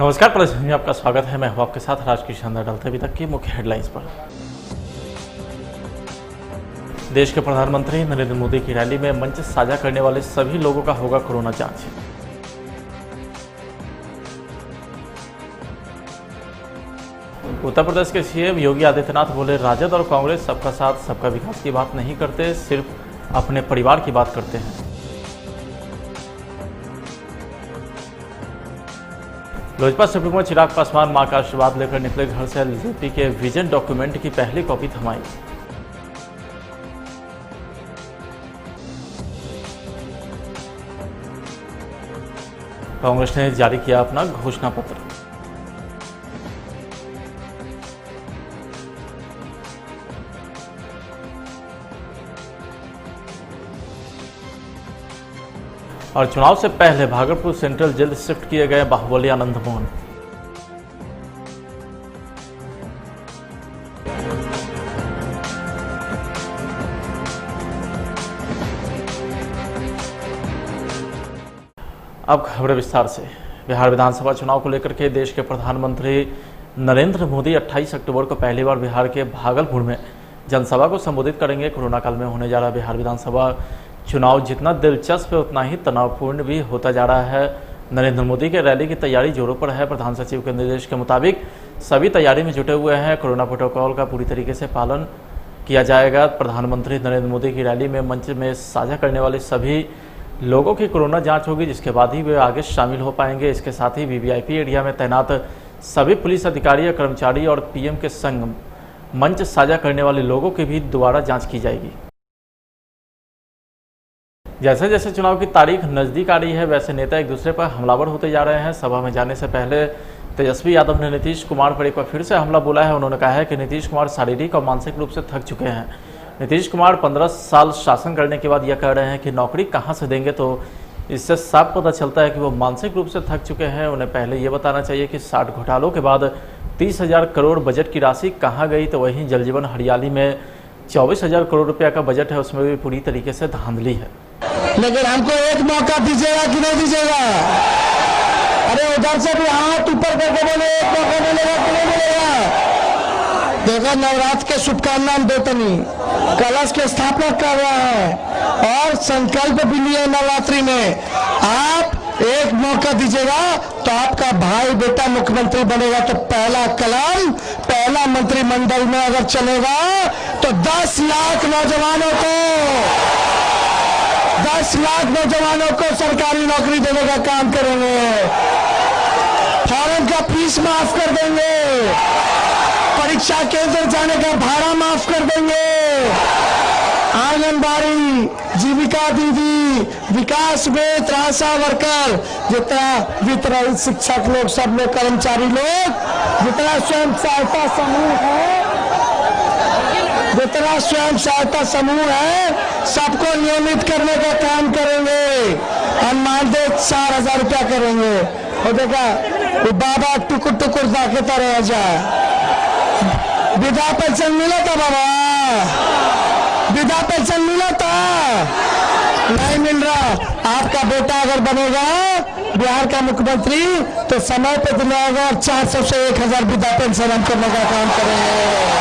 नमस्कार, प्लस में आपका स्वागत है। मैं हूं आपके साथ राज की शानदार डालते अभी तक की मुख्य हेडलाइंस पर। देश के प्रधानमंत्री नरेंद्र मोदी की रैली में मंच साझा करने वाले सभी लोगों का होगा कोरोना जांच। उत्तर प्रदेश के सीएम योगी आदित्यनाथ बोले, राजद और कांग्रेस सबका साथ सबका विकास की बात नहीं करते, सिर्फ अपने परिवार की बात करते हैं। लोजपा सुप्रीमो चिराग पासवान मां का आशीर्वाद लेकर निकले घर से। बीजेपी के विजन डॉक्यूमेंट की पहली कॉपी थमाई। कांग्रेस ने जारी किया अपना घोषणा पत्र। और चुनाव से पहले भागलपुर सेंट्रल जेल शिफ्ट किए गए बाहुबली आनंद मोहन। अब खबरें विस्तार से। बिहार विधानसभा चुनाव को लेकर के देश के प्रधानमंत्री नरेंद्र मोदी 28 अक्टूबर को पहली बार बिहार के भागलपुर में जनसभा को संबोधित करेंगे। कोरोना काल में होने जा रहा बिहार विधानसभा चुनाव जितना दिलचस्प है उतना ही तनावपूर्ण भी होता जा रहा है। नरेंद्र मोदी के रैली की तैयारी जोरों पर है। प्रधान सचिव के निर्देश के मुताबिक सभी तैयारी में जुटे हुए हैं। कोरोना प्रोटोकॉल का पूरी तरीके से पालन किया जाएगा। प्रधानमंत्री नरेंद्र मोदी की रैली में मंच में साझा करने वाले सभी लोगों की कोरोना जांच होगी, जिसके बाद ही वे आगे शामिल हो पाएंगे। इसके साथ ही वीवीआईपी एरिया में तैनात सभी पुलिस अधिकारी, कर्मचारी और पीएम के संग मंच साझा करने वाले लोगों की भी दोबारा जाँच की जाएगी। जैसे जैसे चुनाव की तारीख नज़दीक आ रही है, वैसे नेता एक दूसरे पर हमलावर होते जा रहे हैं। सभा में जाने से पहले तेजस्वी यादव ने नीतीश कुमार पर एक बार फिर से हमला बोला है। उन्होंने कहा है कि नीतीश कुमार शारीरिक और मानसिक रूप से थक चुके हैं। नीतीश कुमार 15 साल शासन करने के बाद यह कह रहे हैं कि नौकरी कहां से देंगे, तो इससे साफ पता चलता है कि वो मानसिक रूप से थक चुके हैं। उन्हें पहले ये बताना चाहिए कि 60 घोटालों के बाद 30,000 करोड़ बजट की राशि कहाँ गई। तो वहीं जल जीवन हरियाली में 24,000 करोड़ रुपया का बजट है, उसमें भी पूरी तरीके से धांधली है। लेकिन हमको एक मौका दीजिएगा कि नहीं दीजिएगा? अरे उधर से भी हाथ ऊपर करके बोले, एक मौका मिलेगा कि नहीं मिलेगा? देखो, नवरात्र के शुभकामना देतनी, कलश की स्थापना कर रहा है और संकल्प भी लिए नवरात्रि में। आप एक मौका दीजिएगा तो आपका भाई बेटा मुख्यमंत्री बनेगा। तो पहला कलम पहला मंत्रिमंडल में अगर चलेगा तो 10 लाख नौजवानों को सरकारी नौकरी देने का काम करेंगे। फॉरेन का फीस माफ कर देंगे, परीक्षा केंद्र जाने का भाड़ा माफ कर देंगे, आंगनबाड़ी, जीविका दीदी, विकास मित्र, आशा वर्कर, जितना वितरण शिक्षक लोग, सब लोग कर्मचारी लोग, जितना स्वयं सहायता समूह है सबको नियमित करने का काम करेंगे और मानदेय 4,000 रुपया करेंगे। और देखा वो बाबा टुकुर टुकुर जाके तरह जाए। विधा पेंशन मिला था बाबा, विधा पेंशन मिला था, नहीं मिल रहा। आपका बेटा अगर बनेगा बिहार का मुख्यमंत्री तो समय पे दिलाएगा और 400 से 1,000 विधा पेंशन हम करने का काम करेंगे।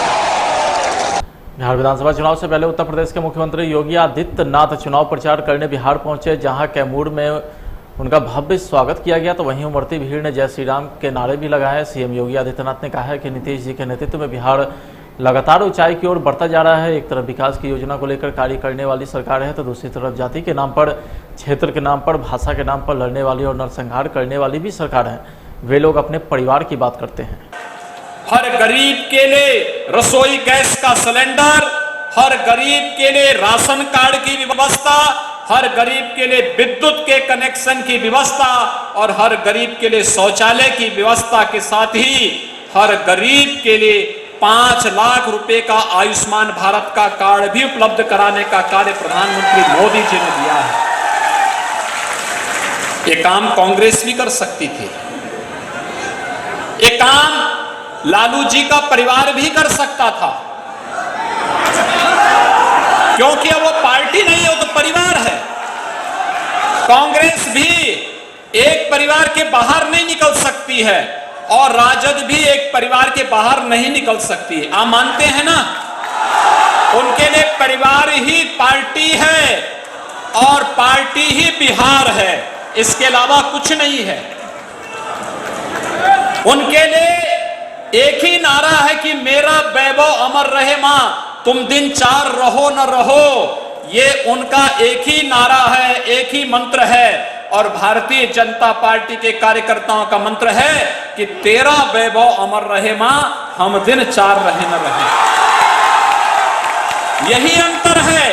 बिहार विधानसभा चुनाव से पहले उत्तर प्रदेश के मुख्यमंत्री योगी आदित्यनाथ चुनाव प्रचार करने बिहार पहुंचे, जहां कैमूर में उनका भव्य स्वागत किया गया। तो वहीं उमड़ती भीड़ ने जय श्री राम के नारे भी लगाए। सीएम योगी आदित्यनाथ ने कहा है कि नीतीश जी के नेतृत्व में बिहार लगातार ऊंचाई की ओर बढ़ता जा रहा है। एक तरफ विकास की योजना को लेकर कार्य करने वाली सरकार है, तो दूसरी तरफ जाति के नाम पर, क्षेत्र के नाम पर, भाषा के नाम पर लड़ने वाली और नरसंहार करने वाली भी सरकार है। वे लोग अपने परिवार की बात करते हैं। हर गरीब के लिए रसोई गैस का सिलेंडर, हर गरीब के लिए राशन कार्ड की व्यवस्था, हर गरीब के लिए विद्युत के कनेक्शन की व्यवस्था और हर गरीब के लिए शौचालय की व्यवस्था के साथ ही हर गरीब के लिए 5 लाख रुपए का आयुष्मान भारत का कार्ड भी उपलब्ध कराने का कार्य प्रधानमंत्री मोदी जी ने दिया है। ये काम कांग्रेस भी कर सकती थी, ये काम लालू जी का परिवार भी कर सकता था, क्योंकि अब वो पार्टी नहीं है, वो तो परिवार है। कांग्रेस भी एक परिवार के बाहर नहीं निकल सकती है और राजद भी एक परिवार के बाहर नहीं निकल सकती है। आप मानते हैं ना? उनके लिए परिवार ही पार्टी है और पार्टी ही बिहार है, इसके अलावा कुछ नहीं है। उनके लिए एक ही नारा है कि मेरा वैभव अमर रहे मां, तुम दिन चार रहो न रहो। ये उनका एक ही नारा है, एक ही मंत्र है। और भारतीय जनता पार्टी के कार्यकर्ताओं का मंत्र है कि तेरा वैभव अमर रहे मां, हम दिन चार रहे न रहे। यही अंतर है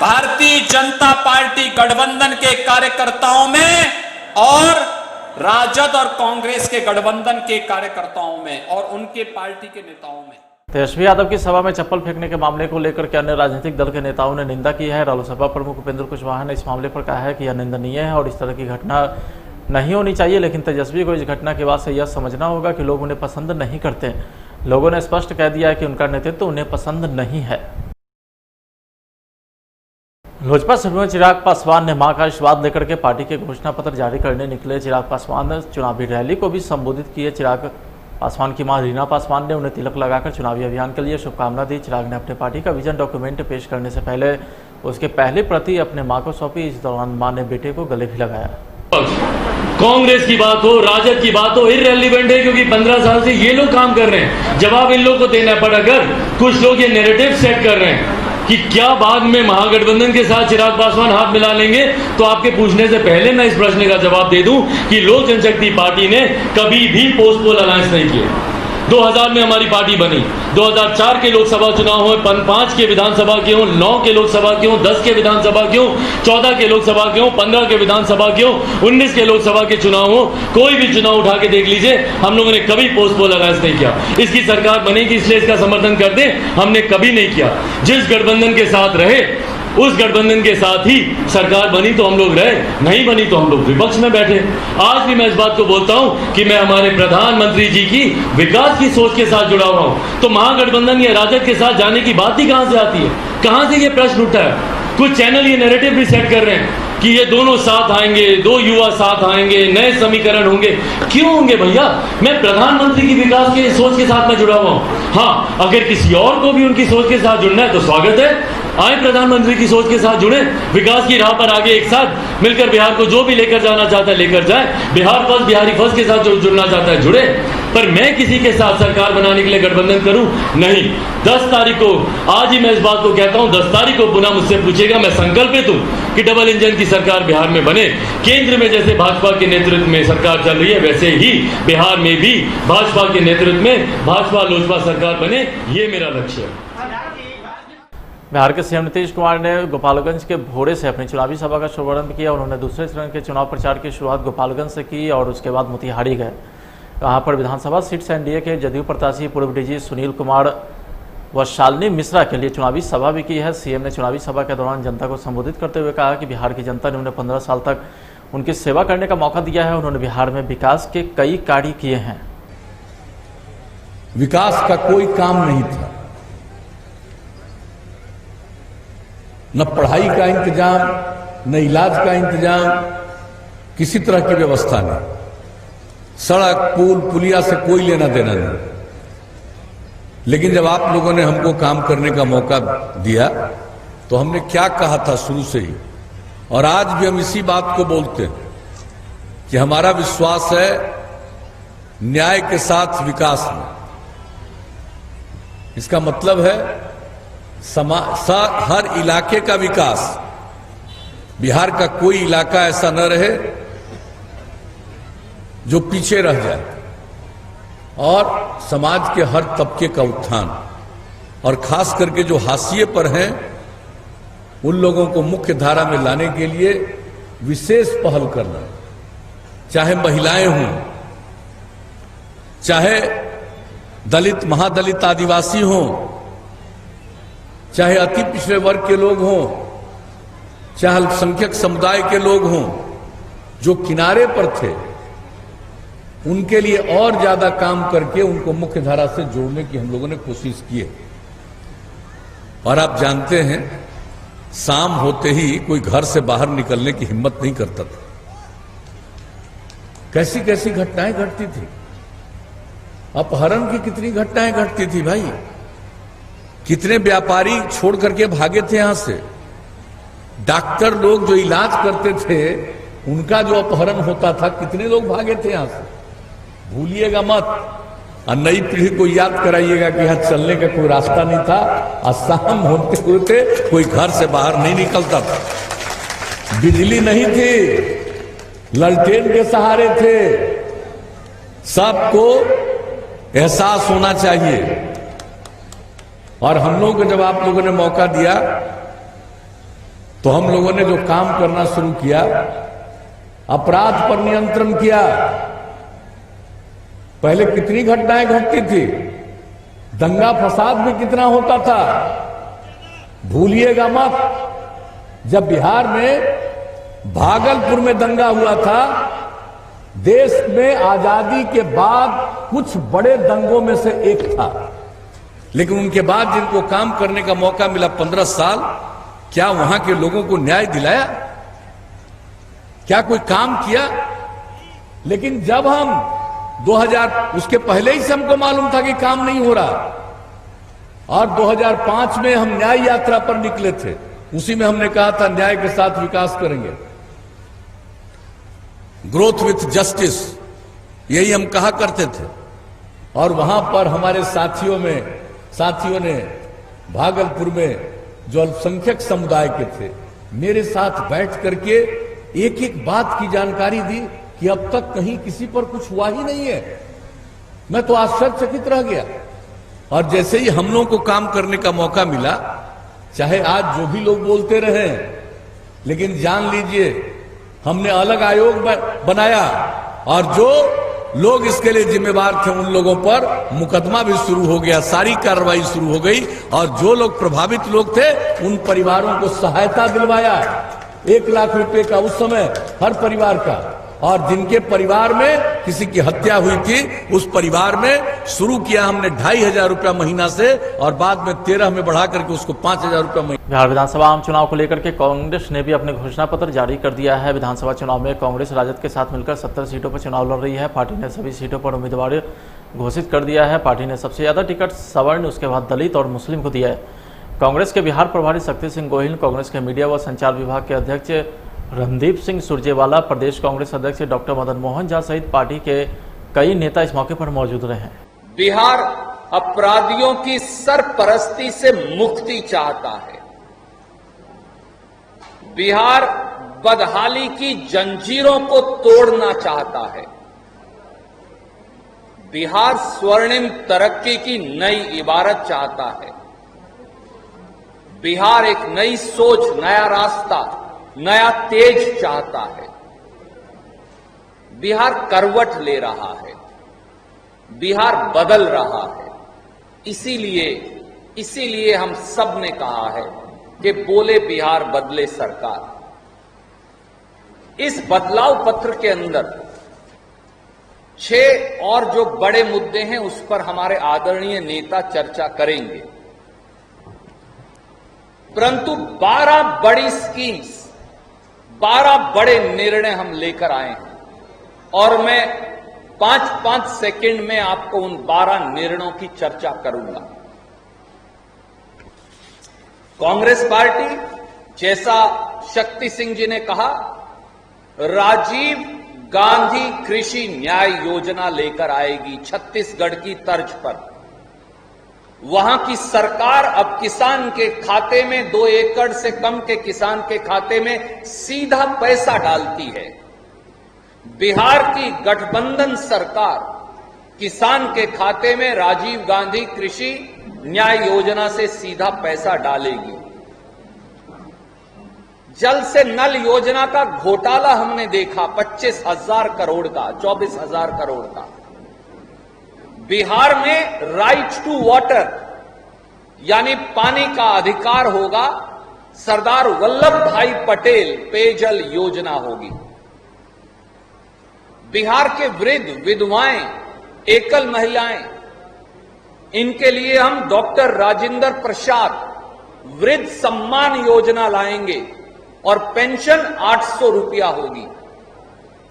भारतीय जनता पार्टी गठबंधन के कार्यकर्ताओं में और राजद और कांग्रेस के गठबंधन के कार्यकर्ताओं में और उनके पार्टी के नेताओं में। तेजस्वी यादव की सभा में चप्पल फेंकने के मामले को लेकर के अन्य राजनीतिक दल के नेताओं ने निंदा की है। रालोसपा प्रमुख उपेंद्र कुशवाहा ने इस मामले पर कहा है कि यह निंदनीय है और इस तरह की घटना नहीं होनी चाहिए, लेकिन तेजस्वी को इस घटना के बाद से यह समझना होगा कि लोग उन्हें पसंद नहीं करते। लोगों ने स्पष्ट कह दिया है कि उनका नेतृत्व उन्हें पसंद नहीं है। लोजपा सुप्रीमो चिराग पासवान ने मां का आशीर्वाद लेकर के पार्टी के घोषणा पत्र जारी करने निकले। चिराग पासवान ने चुनावी रैली को भी संबोधित किए। चिराग पासवान की मां रीना पासवान ने उन्हें तिलक लगाकर चुनावी अभियान के लिए शुभकामना दी। चिराग ने अपने पार्टी का विजन डॉक्यूमेंट पेश करने से पहले उसके पहली प्रति अपने मां को सौंपी। इस दौरान मां ने बेटे को गले भी लगाया। कांग्रेस की बात हो, राजद की बात हो, इररिलेवेंट है, क्योंकि 15 साल से ये लोग काम कर रहे हैं। जवाब इन लोगों को देना पड़ा। अगर कुछ लोग ये नैरेटिव सेट कर रहे हैं कि क्या बाद में महागठबंधन के साथ चिराग पासवान हाथ मिला लेंगे, तो आपके पूछने से पहले मैं इस प्रश्न का जवाब दे दूं कि लोक जनशक्ति पार्टी ने कभी भी पोस्ट पोल अलायंस नहीं किए। 2000 में हमारी पार्टी बनी, 2004 के लोकसभा चुनाव हो, 5 के विधानसभा के हों, 9 के लोकसभा के हों, 10 के विधानसभा के हों, 14 के लोकसभा के हों, 15 के विधानसभा के हों, 19 के लोकसभा के चुनाव हो, कोई भी चुनाव उठा के देख लीजिए, हम लोगों ने कभी पोस्ट पोल अलायंस नहीं किया। इसकी सरकार बनेगी इसलिए इसका समर्थन करते, हमने कभी नहीं किया। जिस गठबंधन के साथ रहे उस गठबंधन के साथ ही सरकार बनी तो हम लोग रहे, नहीं बनी तो हम लोग विपक्ष में बैठे। आज भी मैं इस बात को बोलता हूं कि मैं हमारे प्रधानमंत्री जी की विकास की सोच के साथ जुड़ा हुआ हूं। तो महागठबंधन या राजद के साथ जाने की बात ही कहां से आती है? कहां से ये प्रश्न उठा है? कुछ चैनल ये नैरेटिव भी सेट कर रहे हैं कि ये दोनों साथ आएंगे, 2 युवा साथ आएंगे, नए समीकरण होंगे। क्यों होंगे भैया? मैं प्रधानमंत्री की विकास के सोच के साथ में जुड़ा हुआ हूं। हाँ, अगर किसी और को भी उनकी सोच के साथ जुड़ना है तो स्वागत है। आए प्रधानमंत्री की सोच के साथ जुड़े, विकास की राह पर आगे एक साथ मिलकर बिहार को जो भी लेकर जाना चाहता है लेकर जाए। बिहार फर्स्ट, बिहारी फर्स्ट के साथ जो जुड़ना चाहता है जुड़े। पर मैं किसी के साथ सरकार बनाने के लिए गठबंधन करूं? नहीं। 10 तारीख को, आज ही मैं इस बात को कहता हूं, 10 तारीख को पुनः मुझसे पूछेगा, मैं संकल्पित हूं कि डबल इंजन की सरकार बिहार में बने। केंद्र में जैसे भाजपा के नेतृत्व में सरकार चल रही है, वैसे ही बिहार में भी भाजपा के नेतृत्व में भाजपा लोजपा सरकार बने, ये मेरा लक्ष्य है। बिहार के सीएम नीतीश कुमार ने गोपालगंज के भोरे से अपनी चुनावी सभा का शुभारंभ किया। उन्होंने दूसरे चरण के चुनाव प्रचार की शुरुआत गोपालगंज से की और उसके बाद मोतिहारी गए। वहाँ पर विधानसभा सीट से एनडीए के जदयू प्रत्याशी पूर्व डीजी सुनील कुमार व शालिनी मिश्रा के लिए चुनावी सभा भी की है। सीएम ने चुनावी सभा के दौरान जनता को संबोधित करते हुए कहा कि बिहार की जनता ने उन्हें 15 साल तक उनकी सेवा करने का मौका दिया है। उन्होंने बिहार में विकास के कई कार्य किए हैं। विकास का कोई काम नहीं था, न पढ़ाई का इंतजाम, न इलाज का इंतजाम, किसी तरह की व्यवस्था नहीं। सड़क, पुल, पुलिया से कोई लेना देना नहीं। लेकिन जब आप लोगों ने हमको काम करने का मौका दिया तो हमने क्या कहा था शुरू से ही, और आज भी हम इसी बात को बोलते हैं कि हमारा विश्वास है न्याय के साथ विकास में। इसका मतलब है हर इलाके का विकास। बिहार का कोई इलाका ऐसा न रहे जो पीछे रह जाए, और समाज के हर तबके का उत्थान, और खास करके जो हाशिए पर हैं उन लोगों को मुख्य धारा में लाने के लिए विशेष पहल करना। चाहे महिलाएं हों, चाहे दलित, महादलित, आदिवासी हों, चाहे अति पिछड़े वर्ग के लोग हों, चाहे अल्पसंख्यक समुदाय के लोग हों, जो किनारे पर थे उनके लिए और ज्यादा काम करके उनको मुख्य धारा से जोड़ने की हम लोगों ने कोशिश की है। और आप जानते हैं, शाम होते ही कोई घर से बाहर निकलने की हिम्मत नहीं करता था। कैसी कैसी घटनाएं घटती थी, अपहरण की कितनी घटनाएं घटती थी भाई, कितने व्यापारी छोड़ करके भागे थे यहां से, डॉक्टर लोग जो इलाज करते थे उनका जो अपहरण होता था, कितने लोग भागे थे यहां से। भूलिएगा मत, और नई पीढ़ी को याद कराइएगा कि यहां चलने का कोई रास्ता नहीं था, और शाम होते होते कोई घर से बाहर नहीं निकलता था, बिजली नहीं थी, ललटेन के सहारे थे। सबको एहसास होना चाहिए। और हम लोगों को जब आप लोगों ने मौका दिया तो हम लोगों ने जो काम करना शुरू किया, अपराध पर नियंत्रण किया। पहले कितनी घटनाएं घटती थी, दंगा फसाद भी कितना होता था। भूलिएगा मत, जब बिहार में भागलपुर में दंगा हुआ था, देश में आजादी के बाद कुछ बड़े दंगों में से एक था, लेकिन उनके बाद जिनको काम करने का मौका मिला 15 साल, क्या वहां के लोगों को न्याय दिलाया? क्या कोई काम किया? लेकिन जब हम 2000, उसके पहले ही से हमको मालूम था कि काम नहीं हो रहा, और 2005 में हम न्याय यात्रा पर निकले थे। उसी में हमने कहा था न्याय के साथ विकास करेंगे, ग्रोथ विथ जस्टिस, यही हम कहा करते थे। और वहां पर हमारे साथियों ने भागलपुर में जो अल्पसंख्यक समुदाय के थे, मेरे साथ बैठ करके एक एक बात की जानकारी दी कि अब तक कहीं किसी पर कुछ हुआ ही नहीं है। मैं तो आश्चर्यचकित रह गया। और जैसे ही हम लोगों को काम करने का मौका मिला, चाहे आज जो भी लोग बोलते रहे, लेकिन जान लीजिए हमने अलग आयोग बनाया, और जो लोग इसके लिए जिम्मेवार थे उन लोगों पर मुकदमा भी शुरू हो गया, सारी कार्रवाई शुरू हो गई। और जो लोग प्रभावित लोग थे उन परिवारों को सहायता दिलवाया, 1 लाख रुपए का उस समय हर परिवार का। और जिनके परिवार में किसी की हत्या हुई थी, उस परिवार में शुरू किया हमने 2500 रुपया महीना से, और बाद में 13 में बढ़ा करके उसको 5000 रुपया महीना। बिहार विधानसभा आम चुनाव को लेकर के कांग्रेस ने भी अपने घोषणा पत्र जारी कर दिया है। विधानसभा चुनाव में कांग्रेस राजद के साथ मिलकर 70 सीटों पर चुनाव लड़ रही है। पार्टी ने सभी सीटों पर उम्मीदवार घोषित कर दिया है। पार्टी ने सबसे ज्यादा टिकट सवर्ण, उसके बाद दलित और मुस्लिम को दिया है। कांग्रेस के बिहार प्रभारी शक्ति सिंह गोहिल, कांग्रेस के मीडिया व संचार विभाग के अध्यक्ष रणदीप सिंह सुरजेवाला, प्रदेश कांग्रेस अध्यक्ष डॉक्टर मदन मोहन झा सहित पार्टी के कई नेता इस मौके पर मौजूद रहे हैं। बिहार अपराधियों की सरपरस्ती से मुक्ति चाहता है। बिहार बदहाली की जंजीरों को तोड़ना चाहता है। बिहार स्वर्णिम तरक्की की नई इबारत चाहता है। बिहार एक नई सोच, नया रास्ता, नया तेज चाहता है। बिहार करवट ले रहा है, बिहार बदल रहा है। इसीलिए हम सब ने कहा है कि बोले बिहार बदले सरकार। इस बदलाव पत्र के अंदर 6 और जो बड़े मुद्दे हैं उस पर हमारे आदरणीय नेता चर्चा करेंगे, परंतु 12 बड़ी स्कीम्स, 12 बड़े निर्णय हम लेकर आए हैं, और मैं 5-5 सेकंड में आपको उन 12 निर्णयों की चर्चा करूंगा। कांग्रेस पार्टी, जैसा शक्ति सिंह जी ने कहा, राजीव गांधी कृषि न्याय योजना लेकर आएगी छत्तीसगढ़ की तर्ज पर। वहां की सरकार अब किसान के खाते में, 2 एकड़ से कम के किसान के खाते में सीधा पैसा डालती है। बिहार की गठबंधन सरकार किसान के खाते में राजीव गांधी कृषि न्याय योजना से सीधा पैसा डालेगी। जल से नल योजना का घोटाला हमने देखा, 25,000 करोड़ का, 24,000 करोड़ का। बिहार में राइट टू वाटर यानी पानी का अधिकार होगा। सरदार वल्लभ भाई पटेल पेयजल योजना होगी। बिहार के वृद्ध, विधवाएं, एकल महिलाएं, इनके लिए हम डॉक्टर राजेंद्र प्रसाद वृद्ध सम्मान योजना लाएंगे और पेंशन 800 रुपया होगी।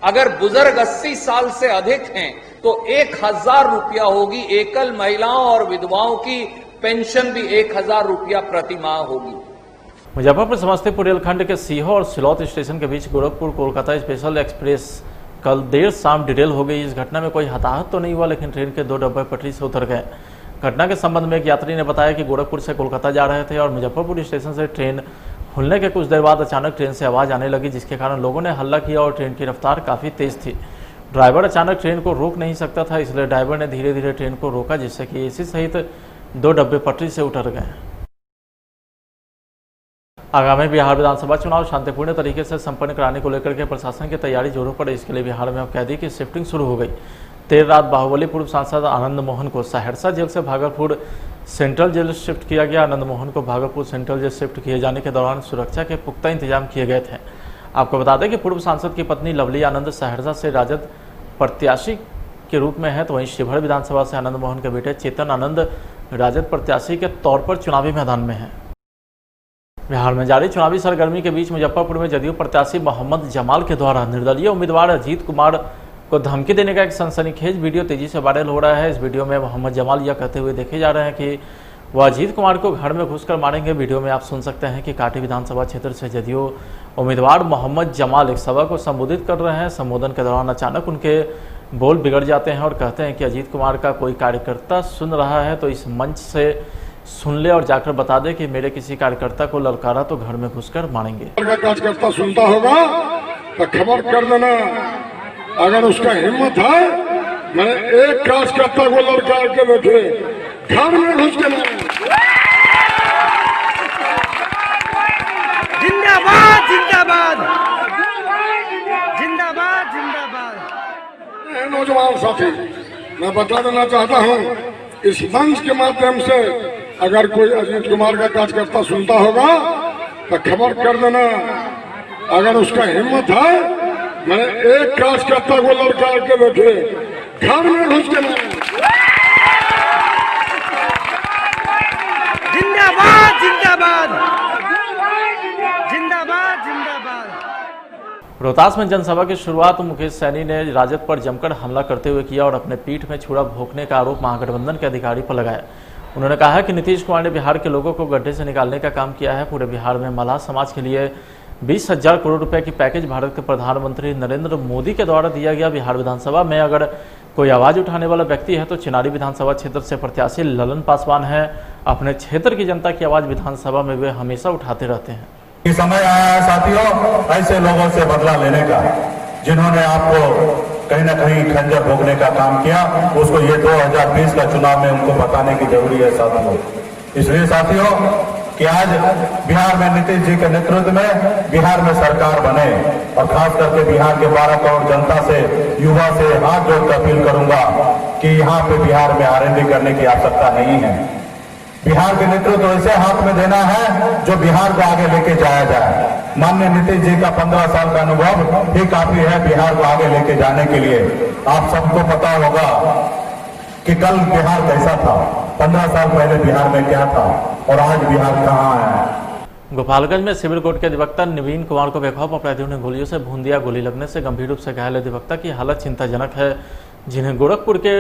अगर बुजुर्ग 80 साल से अधिक हैं तो 1000 रुपया होगी। एकल महिलाओं और विधवाओं की पेंशन भी 1000 रुपया प्रति माह होगी। मुजफ्फरपुर समस्तीपुर रेलखंड के सीहो और सिलौत स्टेशन के बीच गोरखपुर कोलकाता स्पेशल एक्सप्रेस कल देर शाम डिटेल हो गई। इस घटना में कोई हताहत तो नहीं हुआ, लेकिन ट्रेन के 2 डब्बे पटरी से उतर गए। घटना के संबंध में एक यात्री ने बताया कि गोरखपुर से कोलकाता जा रहे थे और मुजफ्फरपुर स्टेशन से ट्रेन खुलने के कुछ देर बाद अचानक ट्रेन से आवाज़ आने लगी, जिसके कारण लोगों ने हल्ला किया और ट्रेन की रफ्तार काफ़ी तेज़ थी। ड्राइवर अचानक ट्रेन को रोक नहीं सकता था, इसलिए ड्राइवर ने धीरे धीरे ट्रेन को रोका, जिससे कि एसी सहित 2 डब्बे पटरी से उतर गए। आगामी बिहार विधानसभा चुनाव शांतिपूर्ण तरीके से संपन्न कराने को लेकर के प्रशासन की तैयारी जोरों पर। इसके लिए बिहार में अब कैदी की शिफ्टिंग शुरू हो गई। देर रात बाहुबली पूर्व सांसद आनंद मोहन को सहरसा जेल से भागलपुर सेंट्रल जेल शिफ्ट किया गया। आनंद मोहन को भागलपुर सेंट्रल जेल शिफ्ट किए जाने के दौरान सुरक्षा के पुख्ता इंतजाम किए गए थे। आपको बता दें कि पूर्व सांसद की पत्नी लवली आनंद सहरसा से राजद प्रत्याशी के रूप में है, तो वहीं शिवहर विधानसभा से आनंद मोहन के बेटे चेतन आनंद राजद प्रत्याशी के तौर पर चुनावी मैदान में है। बिहार में जारी चुनावी सरगर्मी के बीच मुजफ्फरपुर में जदयू प्रत्याशी मोहम्मद जमाल के द्वारा निर्दलीय उम्मीदवार अजीत कुमार को धमकी देने का एक सनसनीखेज वीडियो तेजी से वायरल हो रहा है। इस वीडियो में मोहम्मद जमाल यह कहते हुए देखे जा रहे हैं कि वह अजीत कुमार को घर में घुसकर मारेंगे। वीडियो में आप सुन सकते हैं कि काटी विधानसभा क्षेत्र से जदयू उम्मीदवार मोहम्मद जमाल एक सभा को संबोधित कर रहे हैं। संबोधन के दौरान अचानक उनके बोल बिगड़ जाते हैं और कहते हैं कि अजीत कुमार का कोई कार्यकर्ता सुन रहा है तो इस मंच से सुन ले और जाकर बता दे कि मेरे किसी कार्यकर्ता को ललकारा तो घर में घुसकर मारेंगे। कार्यकर्ता सुनता होगा तो खबर कर देना, अगर उसका हिम्मत है मैं एक कार्यकर्ता को ललकार के देखे घर में घुस के जिंदाबाद जिंदाबाद जिंदाबाद जिंदाबाद। नौजवान साथी, मैं बता देना चाहता हूं, इस मंच के माध्यम से अगर कोई अजीत कुमार का कार्यकर्ता सुनता होगा तो खबर कर देना, अगर उसका हिम्मत है मैं एक कार्यकर्ता को ललकार के देखे घर में घुस के जिंदाबाद जिंदाबाद जिंदाबाद जिंदाबाद। रोहतास में जनसभा की शुरुआत मुकेश सैनी ने राजद पर जमकर हमला करते हुए किया और अपने पीठ में छुरा भोंकने का आरोप महागठबंधन के अधिकारी पर लगाया। उन्होंने कहा कि नीतीश कुमार ने बिहार के लोगों को गड्ढे से निकालने का काम किया है। पूरे बिहार में मल्लाह समाज के लिए 20,000 करोड़ रुपए की पैकेज भारत के प्रधानमंत्री नरेंद्र मोदी के द्वारा दिया गया। बिहार विधानसभा में अगर कोई आवाज उठाने वाला व्यक्ति है तो चिनारी विधानसभा क्षेत्र से प्रत्याशी ललन पासवान है। अपने क्षेत्र की जनता की आवाज विधानसभा में वे हमेशा उठाते रहते हैं। ये समय आया है साथियों, ऐसे लोगों से बदला लेने का जिन्होंने आपको कहीं ना कहीं खंजर भोगने का काम किया, उसको ये 2020 का चुनाव में उनको बताने की जरूरी है साथियों। इसलिए साथियों कि आज बिहार में नीतीश जी के नेतृत्व में बिहार में सरकार बने और खास करके बिहार के 12 करोड़ जनता से, युवा से हाथ जोड़कर अपील करूंगा कि यहाँ पे बिहार में आरएनडी करने की आवश्यकता नहीं है। बिहार के नेतृत्व ऐसे हाथ में देना है जो बिहार को आगे लेके जाया जाए। माननीय नीतीश जी का 15 साल का अनुभव ही काफी है बिहार को आगे लेके जाने के लिए। आप सबको पता होगा कि कल बिहार कैसा था, 15 साल पहले बिहार में क्या था और आज बिहार कहाँ है। गोपालगंज में सिविल कोर्ट के अधिवक्ता नवीन कुमार को बेखौफ अपराधियों ने गोलियों से भून दिया। गोली लगने से गंभीर रूप से घायल अधिवक्ता की हालत चिंताजनक है, जिन्हें गोरखपुर के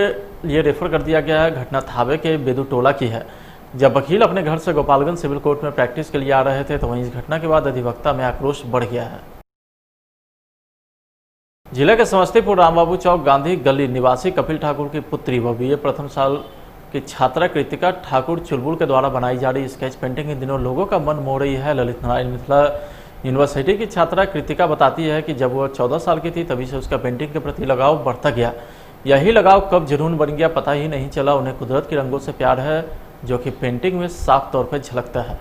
लिए रेफर कर दिया गया है। घटना थावे के बेदू टोला की है। जब वकील अपने घर से गोपालगंज सिविल कोर्ट में प्रैक्टिस के लिए आ रहे थे तो वहीं इस घटना के बाद अधिवक्ता में आक्रोश बढ़ गया है। जिले के समस्तीपुर रामबाबू चौक गांधी गली निवासी कपिल ठाकुर की पुत्री व बीए प्रथम साल की छात्रा कृतिका ठाकुर चुलबुल के द्वारा बनाई जा रही स्केच पेंटिंग इन दिनों लोगों का मन मोह रही है। ललित नारायण मिथिला यूनिवर्सिटी की छात्रा कृतिका बताती है कि जब वह 14 साल की थी तभी से उसका पेंटिंग के प्रति लगाव बढ़ता गया। यही लगाव कब जुनून बन गया पता ही नहीं चला। उन्हें कुदरत के रंगों से प्यार है जो कि पेंटिंग में साफ तौर पर झलकता है।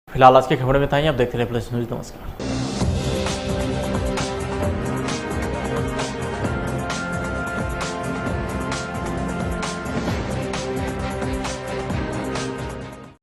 फिलहाल आज की खबरें में था। आप देखते रहे प्लस न्यूज। नमस्कार।